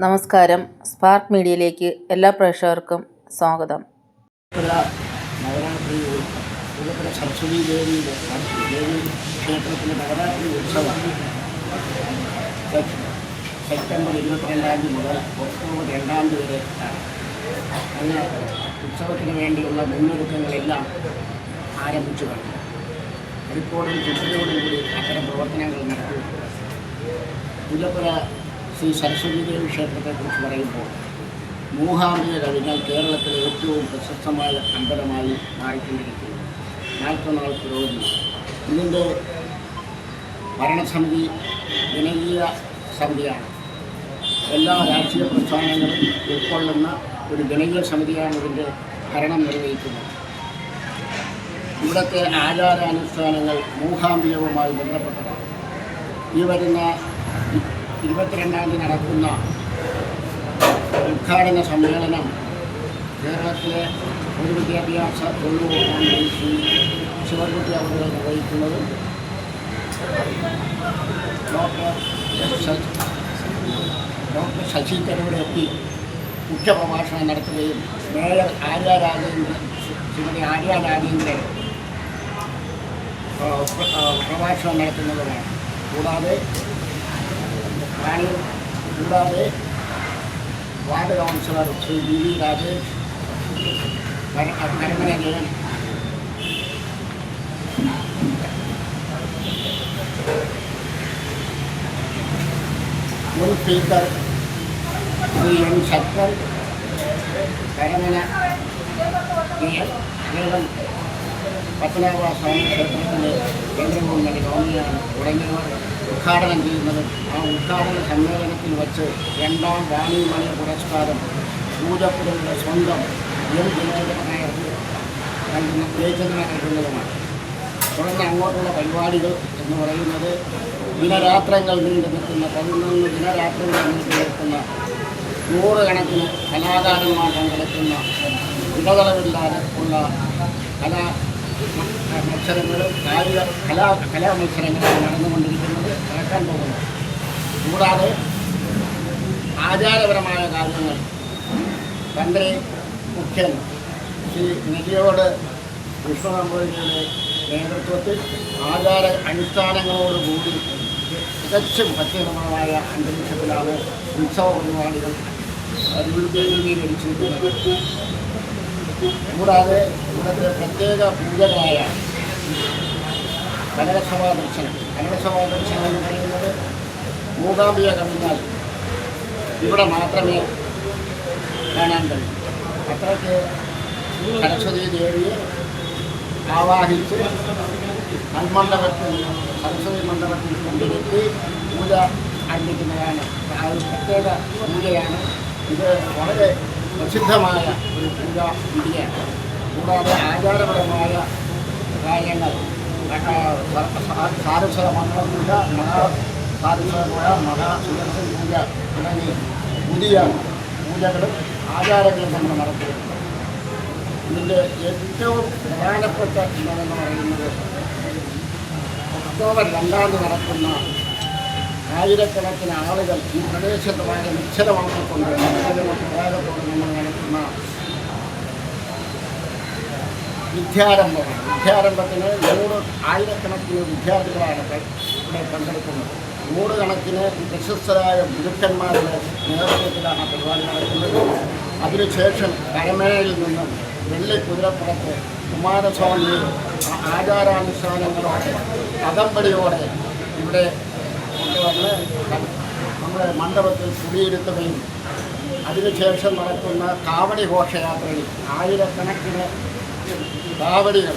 നമസ്കാരം. സ്പാർക്ക് മീഡിയയിലേക്ക് എല്ലാ പ്രേക്ഷകർക്കും സ്വാഗതം. നവരാത്രി സരസ്വതി ദേവിയുടെ ക്ഷേത്രത്തിലെ നവരാത്രി ഉത്സവം സെപ്റ്റംബർ 22 മുതൽ ഒക്ടോബർ 2 വരെ അങ്ങനെ ഉത്സവത്തിന് വേണ്ടിയുള്ള മുന്നൊരുക്കങ്ങളെല്ലാം ആരംഭിച്ചു കഴിഞ്ഞു. റിപ്പോർട്ടും ചുറ്റിയോടും കൂടി അത്തരം പ്രവർത്തനങ്ങൾ നടത്തി. പുലപ്പുര ശ്രീ സരസ്വതി ദേവി ക്ഷേത്രത്തെക്കുറിച്ച് പറയുമ്പോൾ മൂകാംബിക കഴിഞ്ഞാൽ കേരളത്തിലെ ഏറ്റവും പ്രശസ്തമായ അമ്പലമായി മാറിക്കൊണ്ടിരിക്കുന്നു. നാൾക്കുനാൾ പുരോഗതി. ഇതിൻ്റെ ഭരണസമിതി ജനകീയ സമിതിയാണ്. എല്ലാ രാഷ്ട്രീയ പ്രസ്ഥാനങ്ങളും ഉൾക്കൊള്ളുന്ന ഒരു ജനകീയ സമിതിയാണ് ഇതിൻ്റെ ഭരണം നിർവഹിക്കുന്നത്. ഇവിടുത്തെ ആചാരാനുഷ്ഠാനങ്ങൾ മൂകാംബികവുമായി ബന്ധപ്പെട്ടതാണ്. ഈ വരുന്ന 22 നടക്കുന്ന ഉദ്ഘാടന സമ്മേളനം കേരളത്തിലെ ഒരു വിദ്യാഭ്യാസ തൊഴിൽ മന്ത്രി ശ്രീ ശിവൻകുട്ടി അവർ നിർവഹിക്കുന്നത്. ഡോക്ടർ ശശി തരൂരെത്തി മുഖ്യപ്രഭാഷണം നടത്തുകയും മേയർ ശ്രീമതി ആര്യ രാജേന്ദ്രൻ പ്രഭാഷണം നടത്തുന്നതുമാണ്. കൂടാതെ ward councillor Shri BV Rajesh, Karamana Jayan, മുൻ സ്പീക്കർ ശ്രീ N ശക്തൻ, കരമന ജയൻ, പത്മനാഭസ്വാമി ക്ഷേത്രത്തിലെ കേന്ദ്രവും നോമിനിയാണ് തുടങ്ങിയവർ ഉദ്ഘാടനം ചെയ്യുന്നത്. ആ ഉദ്ഘാടന സമ്മേളനത്തിൽ വച്ച് 2ാം വാണിമണി പുരസ്കാരം പൂജപ്പുരയുടെ സ്വന്തം M ജയചന്ദ്രനെ നൽകുന്നതുമാണ്. തുടർന്ന് അങ്ങോട്ടുള്ള പരിപാടികൾ എന്ന് പറയുന്നത് ദിനരാത്രങ്ങൾ നീണ്ടു നിൽക്കുന്ന 11 ദിനരാത്രങ്ങൾ നീണ്ടു നിൽക്കുന്ന 100 കണക്കിന് കലാകാരന്മാർ പങ്കെടുക്കുന്ന ഇടതളവില്ലാതെ ഉള്ള മത്സരങ്ങളും കലാമത്സരങ്ങളും നടന്നുകൊണ്ടിരിക്കുന്നത് നടക്കാൻ പോകുന്നു. കൂടാതെ ആചാരപരമായ കാര്യങ്ങൾ തൻ്റെ മുഖ്യൻ ശ്രീ നെല്ലിയോട് വിഷ്ണുനമ്പൂതിരിയുടെ നേതൃത്വത്തിൽ ആചാര അനുഷ്ഠാനങ്ങളോടുകൂടി തികച്ചും ഭക്തിനിർഭരമായ അന്തരീക്ഷത്തിലാണ് ഉത്സവ പരിപാടികൾ രൂപീകരിച്ചിരിക്കുന്നത്. കൂടാതെ ഇവിടുത്തെ പ്രത്യേക പൂജകളായ കനകസഭാ ദർശനം എന്ന് പറയുന്നത് മൂകാംബിക കഴിഞ്ഞാൽ ഇവിടെ മാത്രമേ കാണാൻ കഴിയൂ. അത്രയ്ക്ക് സരസ്വതി ദേവിയെ ആവാഹിച്ച് സരസ്വതി മണ്ഡപത്തിൽ കൊണ്ടുവരുത്തി പൂജ ആരംഭിക്കുന്നതാണ്. ആ ഒരു പ്രത്യേക പൂജയാണ്. ഇത് വളരെ പ്രസിദ്ധമായ ഒരു പൂജാ വിധിയാണ്. കൂടാതെ ആചാരപരമായ കാര്യങ്ങൾ സാരസ്വത മണ്ഡലപൂജ, മഹാസാരസ്വത പൂജ, മഹാസുദർശൻ പൂജ തുടങ്ങി പുതിയ പൂജകളും ആചാരങ്ങളും നമ്മൾ നടത്തുന്നു. ഇതിൻ്റെ ഏറ്റവും പ്രധാനപ്പെട്ട ഇതെന്ന് പറയുന്നത് ഒക്ടോബർ 2 നടക്കുന്ന ആയിരക്കണക്കിന് ആളുകൾ ഈ പ്രദേശത്ത് വളരെ നിശ്ചലമാക്കിക്കൊണ്ട് പ്രകാരത്തോടെ നമ്മൾ നടത്തുന്ന വിദ്യാരംഭത്തിന് ആയിരക്കണക്കിന് വിദ്യാർത്ഥികളാണ് ഇവിടെ പങ്കെടുക്കുന്നത്. 100 കണക്കിന് പ്രശസ്തരായ ഗുരുക്കന്മാരുടെ നേതൃത്വത്തിലാണ് പരിപാടി നടക്കുന്നത്. അതിനുശേഷം കരമനയിൽ നിന്നും വെള്ളി കുതിരപ്പുറത്ത് കുമാരസ്വാമി ആചാരാനുഷ്ഠാനങ്ങളോടെ അകമ്പടിയോടെ ഇവിടെ കൊണ്ടുവന്ന് നമ്മുടെ മണ്ഡപത്തിൽ കുടിയിരുത്തുകയും അതിനുശേഷം നടക്കുന്ന കാവടി ഘോഷയാത്രയിൽ ആയിരക്കണക്കിന് കാവടികൾ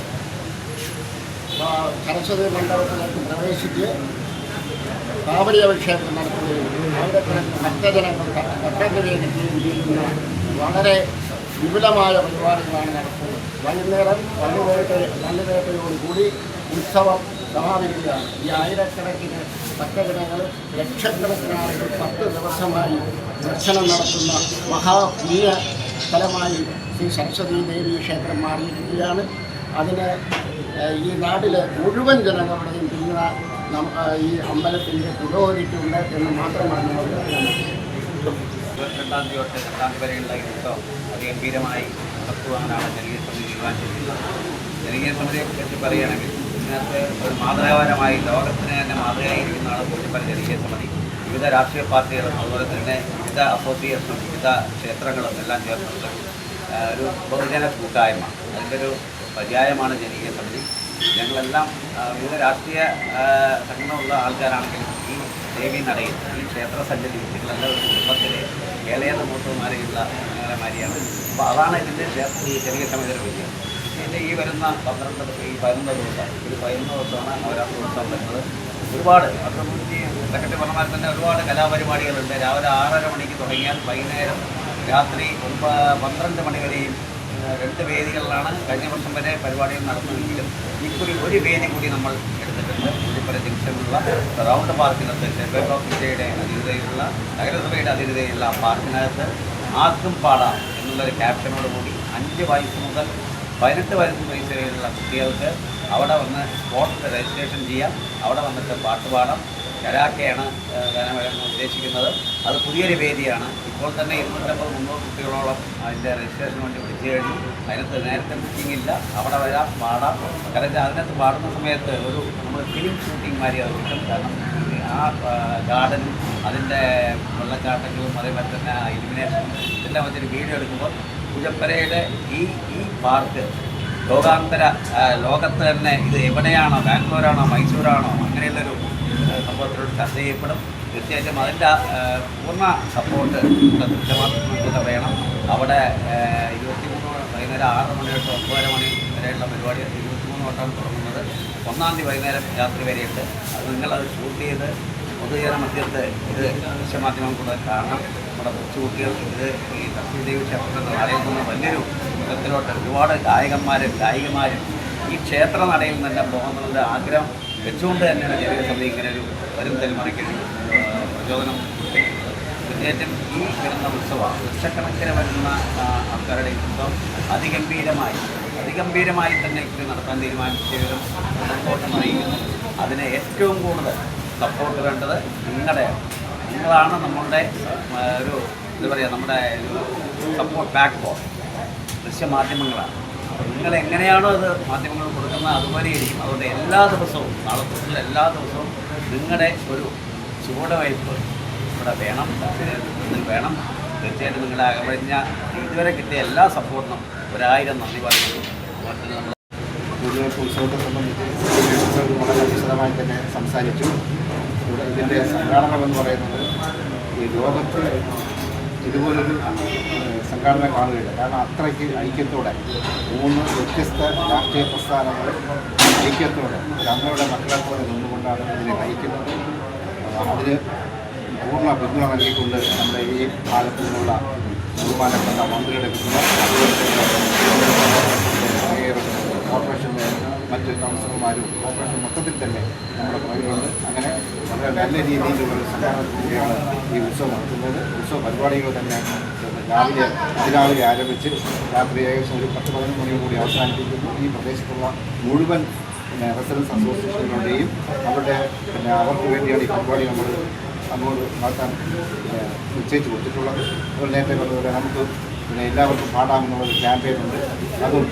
സരസ്വതി മണ്ഡപത്തിലേക്ക് പ്രവേശിച്ച് കാവടി അഭിഷേകം നടത്തുകയും ആയിരക്കണക്കിന് ഭക്തജനങ്ങൾ ഭക്തജനക്കുകയും ചെയ്യുന്ന വളരെ വിപുലമായ പരിപാടികളാണ് നടത്തുന്നത്. വൈകുന്നേരം പള്ളിവേട്ടയോടുകൂടി ഉത്സവം സമാപിക്കുകയാണ്. ഈ ആയിരക്കണക്കിന് ഭക്തജനങ്ങൾ ലക്ഷക്കണക്കിന് ആളുകൾ 10 ദിവസമായി ദർശനം നടത്തുന്ന മഹാപുണ്യ സ്ഥലമായി ശ്രീ സരസ്വതി ദേവി ക്ഷേത്രം മാറിയിരിക്കുകയാണ്. അതിന് ഈ നാട്ടിലെ മുഴുവൻ ജനങ്ങളുടെയും പിന്തുണ ഈ അമ്പലത്തിൻ്റെ പുരോഗതിക്കുണ്ട് എന്ന് മാത്രമാണ് നമ്മൾ 22-ാം തീയതി തൊട്ട് 2-ാം തീയതി വരെയുള്ള ഈ ഉത്സവം അതിഗംഭീരമായി നടത്തുവാനാണ് ജനകീയ സമിതി തീരുമാനിച്ചിരിക്കുന്നത്. ജനകീയ സമിതിയെക്കുറിച്ച് പറയുകയാണെങ്കിൽ ഇതിനകത്ത് ഒരു മാതൃകാപരമായി ലോകത്തിന് തന്നെ മാതൃകയായിരിക്കുന്നതാണ് കുറ്റിപ്പുറം ജനകീയ സമിതി. വിവിധ രാഷ്ട്രീയ പാർട്ടികളും അതുപോലെ തന്നെ വിവിധ അസോസിയേഷനും വിവിധ ക്ഷേത്രങ്ങളും എല്ലാം ചേർന്നുള്ള ഒരു ബഹുജന കൂട്ടായ്മ, അതിൻ്റെ ഒരു പര്യായമാണ് ജനകീയ സമിതി. ഞങ്ങളെല്ലാം വിവിധ രാഷ്ട്രീയ സംഘടനയുള്ള ആൾക്കാരാണെങ്കിലും ഈ ദേവീ നടയിൽ ഈ ക്ഷേത്ര സഞ്ചരി ഞങ്ങളെല്ലാം ഒരു കുടുംബത്തിലെ ഏളയ മൂത്തമാരെയുള്ള ഞങ്ങളെമാരിയാണ്. അപ്പോൾ അതാണ് ഇതിൻ്റെ ഈ ജനകീയ സമിതിയുടെ വിജയം. പിന്നെ ഈ വരുന്ന 11 ദിവസം ഒരു 11 ദിവസമാണ് നവരാത്രി ഉത്സവം വരുന്നത്. ഒരുപാട് സെക്രട്ടറി പറഞ്ഞാൽ തന്നെ ഒരുപാട് കലാപരിപാടികളുണ്ട്. രാവിലെ 6:30 മണിക്ക് തുടങ്ങിയാൽ വൈകുന്നേരം രാത്രി 12 മണി വരെയും 2 വേദികളിലാണ് കഴിഞ്ഞ വർഷം വരെ പരിപാടികൾ നടത്തുമെങ്കിലും ഇക്കുറി ഒരു വേദി കൂടി നമ്മൾ എടുത്തിട്ടുണ്ട്. കുറ്റിപ്പുറം ജംഗ്ഷനിലുള്ള റൗണ്ട് പാർക്കിനകത്ത് സ്റ്റേറ്റ് ഓഫ് ഇന്ത്യയുടെ അതിരുതയിലുള്ള നഗരസഭയുടെ അതിരുതയിലുള്ള പാർക്കിനകത്ത് ആർക്കും പാടാം എന്നുള്ളൊരു ക്യാപ്ഷനോടുകൂടി 5 വയസ്സ് മുതൽ 18 വയസ്സ് വരെയുള്ള കുട്ടികൾക്ക് അവിടെ വന്ന് സ്പോട്ട് രജിസ്ട്രേഷൻ ചെയ്യാം. അവിടെ വന്നിട്ട് പാട്ട് പാടാം. കരാക്കെയാണ് ഗാനമേള ഉദ്ദേശിക്കുന്നത്. അത് പുതിയൊരു വേദിയാണ്. ഇപ്പോൾ തന്നെ 250-300 കുട്ടികളോളം അതിൻ്റെ രജിസ്ട്രേഷന് വേണ്ടി വിളിച്ചു കഴിഞ്ഞു. അതിനകത്ത് നേരത്തെ ബുക്കിംഗ് ഇല്ല. അവിടെ വരാം, പാടാം. കാരണം അതിനകത്ത് പാടുന്ന സമയത്ത് ഒരു നമ്മൾ ഫിലിം ഷൂട്ടിംഗ് മാതിരി അത് കിട്ടും. കാരണം ആ ഗാർഡനും അതിൻ്റെ വെള്ളച്ചാട്ടങ്ങളും അതേപോലെ തന്നെ ഇലുമിനേഷനും ഇതെല്ലാം വെച്ചൊരു വീഡിയോ എടുക്കുമ്പോൾ പൂജപ്പുരയുടെ ഈ പാർക്ക് ലോകത്ത് തന്നെ ഇത് എവിടെയാണോ, ബാംഗ്ലൂരാണോ, മൈസൂരാണോ, അങ്ങനെയുള്ളൊരു സംഭവത്തിലൂടെ ചർച്ച ചെയ്യപ്പെടും. തീർച്ചയായിട്ടും അതിൻ്റെ പൂർണ്ണ സപ്പോർട്ട് ദൃശ്യമാധ്യമങ്ങൾക്ക് വേണം. അവിടെ 23 വൈകുന്നേരം 6 മണി തൊട്ട് 9 മണി വരെയുള്ള പരിപാടി 23 തൊട്ടാണ് തുടങ്ങുന്നത്. 1-ാം തീയതി വൈകുന്നേരം രാത്രി വരെയുണ്ട്. അത് നിങ്ങളത് ഷൂട്ട് ചെയ്ത് പൊതുജന മധ്യത്ത് ഇത് ദൃശ്യമാധ്യമം കൂടെ കാണണം. നമ്മുടെ കൊച്ചുകുട്ടികൾ ഇത് ഈ ലക്ഷ്മീദേവി ക്ഷേത്രത്തിൽ അറിയുന്ന വലിയൊരു മുഖത്തിലോട്ട് ഒരുപാട് ഗായികമാരും ഈ ക്ഷേത്ര നടയിൽ തന്നെ പോകുന്നതിൻ്റെ ആഗ്രഹം വെച്ചുകൊണ്ട് തന്നെയാണ് ജനകീയ സമിതി ഇങ്ങനെ ഒരു വരും തലമുറയ്ക്ക് പ്രചോദനം കൊടുത്തിരിക്കുന്നത്. തീർച്ചയായിട്ടും ഈ വരുന്ന ഉത്സവം ലക്ഷക്കണക്കിന് വരുന്ന ആൾക്കാരുടെ ഉത്സവം അതിഗംഭീരമായി തന്നെ ഇക്കുറി നടത്താൻ തീരുമാനിച്ചവരും സന്തോഷം അറിയിക്കുന്നു. അതിന് ഏറ്റവും കൂടുതൽ സപ്പോർട്ട് വേണ്ടത് നിങ്ങളാണ്. നമ്മളുടെ ഒരു എന്താ പറയുക, നമ്മുടെ ഒരു സപ്പോർട്ട് ബാക്ക് ബോൺ ദൃശ്യമാധ്യമങ്ങളാണ്. അപ്പോൾ നിങ്ങൾ എങ്ങനെയാണോ അത് മാധ്യമങ്ങൾ കൊടുക്കുന്നത് അതുപോലെ ഇരിക്കും. അതുകൊണ്ട് എല്ലാ ദിവസവും നാളെ തൊട്ടുള്ള എല്ലാ ദിവസവും നിങ്ങളുടെ ഒരു ചുവടുവയ്പ് ഇവിടെ വേണം, വേണം. തീർച്ചയായിട്ടും നിങ്ങളുടെ അകമഴിഞ്ഞ ഇതുവരെ കിട്ടിയ എല്ലാ സപ്പോർട്ടിനും 1000 നന്ദി പറയുന്നു. കൂടുതൽ ഉത്സവത്തെ സംബന്ധിച്ച് വളരെ വിശദമായി തന്നെ സംസാരിച്ചു. ഇവിടെ ഇതിൻ്റെ സംഘാടനമെന്ന് പറയുന്നത് ഈ ലോകത്ത് ഇതുപോലൊരു സംഘാടന കാണുകയില്ല. കാരണം അത്രയ്ക്ക് ഐക്യത്തോടെ 3 വ്യത്യസ്ത രാഷ്ട്രീയ പ്രസ്ഥാനങ്ങൾ ഐക്യത്തോടെ തങ്ങളുടെ മക്കളെ പോലെ നിന്നുകൊണ്ടാണ് ഇതിനെ നയിക്കുന്നത്. അതിന് പൂർണ്ണ പിന്തുണ നൽകിക്കൊണ്ട് നമ്മുടെ ഈ ഭാഗത്തു നിന്നുള്ള ബഹുമാനപ്പെട്ട മന്ത്രിയുടെ പിന്തുണ, കോർപ്പറേഷൻ്റെ മറ്റ് കൗൺസിലർമാരും കോർപ്പറേഷൻ മൊത്തത്തിൽ തന്നെ നമ്മുടെ പുറകിലുണ്ട്. അങ്ങനെ വളരെ നല്ല രീതിയിലുള്ള സംഘാടനത്തിലൂടെയാണ് ഈ ഉത്സവം നടത്തുന്നത്. ഉത്സവ പരിപാടികൾ തന്നെ അതിരാവിലെ ആരംഭിച്ച് രാത്രി ഏകദേശം ഒരു 10-11 മണിയോടുകൂടി അവസാനിപ്പിക്കുന്നു. ഈ പ്രദേശത്തുള്ള മുഴുവൻ റെസിഡൻസ് അസോസിയേഷനുകളുടെയും അവർക്ക് വേണ്ടിയാണ് ഈ പരിപാടി അങ്ങോട്ട് നടത്താൻ നിശ്ചയിച്ച് കൊടുത്തിട്ടുള്ളത്. അതുപോലെ നേരത്തെ പറഞ്ഞതുപോലെ നമുക്ക് എല്ലാവർക്കും പാടാമെന്നുള്ളൊരു ക്യാമ്പയിനുണ്ട്. അതും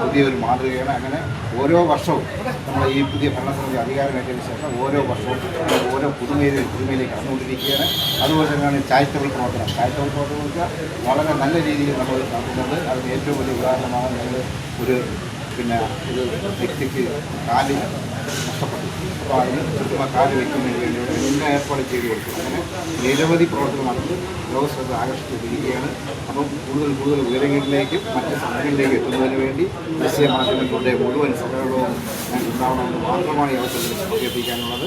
പുതിയൊരു മാതൃകയാണ്. അങ്ങനെ ഓരോ വർഷവും നമ്മൾ ഈ പുതിയ ഭരണസമിതി അധികാരമേറ്റതിന് ശേഷം ഓരോ വർഷവും ഓരോ പുതുമയിലേക്ക് കടന്നുകൊണ്ടിരിക്കുകയാണ്. അതുപോലെ തന്നെയാണ് ചാരിറ്റബിൾ പ്രവർത്തനങ്ങൾക്ക് വളരെ നല്ല രീതിയിൽ നമ്മൾ നടത്തുന്നുണ്ട്. അതിന് ഏറ്റവും വലിയ ഉദാഹരണമാണ് ഞങ്ങൾ ഒരു ഒരു വ്യക്തിക്ക് കാല് നഷ്ടപ്പെട്ടു. അപ്പോൾ അതിന് കൃത്യമായ കാല് വയ്ക്കുന്നതിന് വേണ്ടിയുള്ള എല്ലാ ഏർപ്പാട് ചെയ്തു കൊടുക്കും. അങ്ങനെ നിരവധി പ്രവർത്തനം നടത്തി ലോകശ്രദ്ധ ആകർഷിച്ചിരിക്കുകയാണ്. അപ്പം കൂടുതൽ ഉയരങ്ങളിലേക്കും മറ്റ് സംഘങ്ങളിലേക്കും എത്തുന്നതിന് വേണ്ടി ദേശീയ മാധ്യമങ്ങളുടെ മുഴുവൻ സഹകരണവും ഉണ്ടാവണമെന്ന് മാത്രമാണ് ഈ അവസരത്തിൽ അഭ്യർത്ഥിക്കാനുള്ളത്.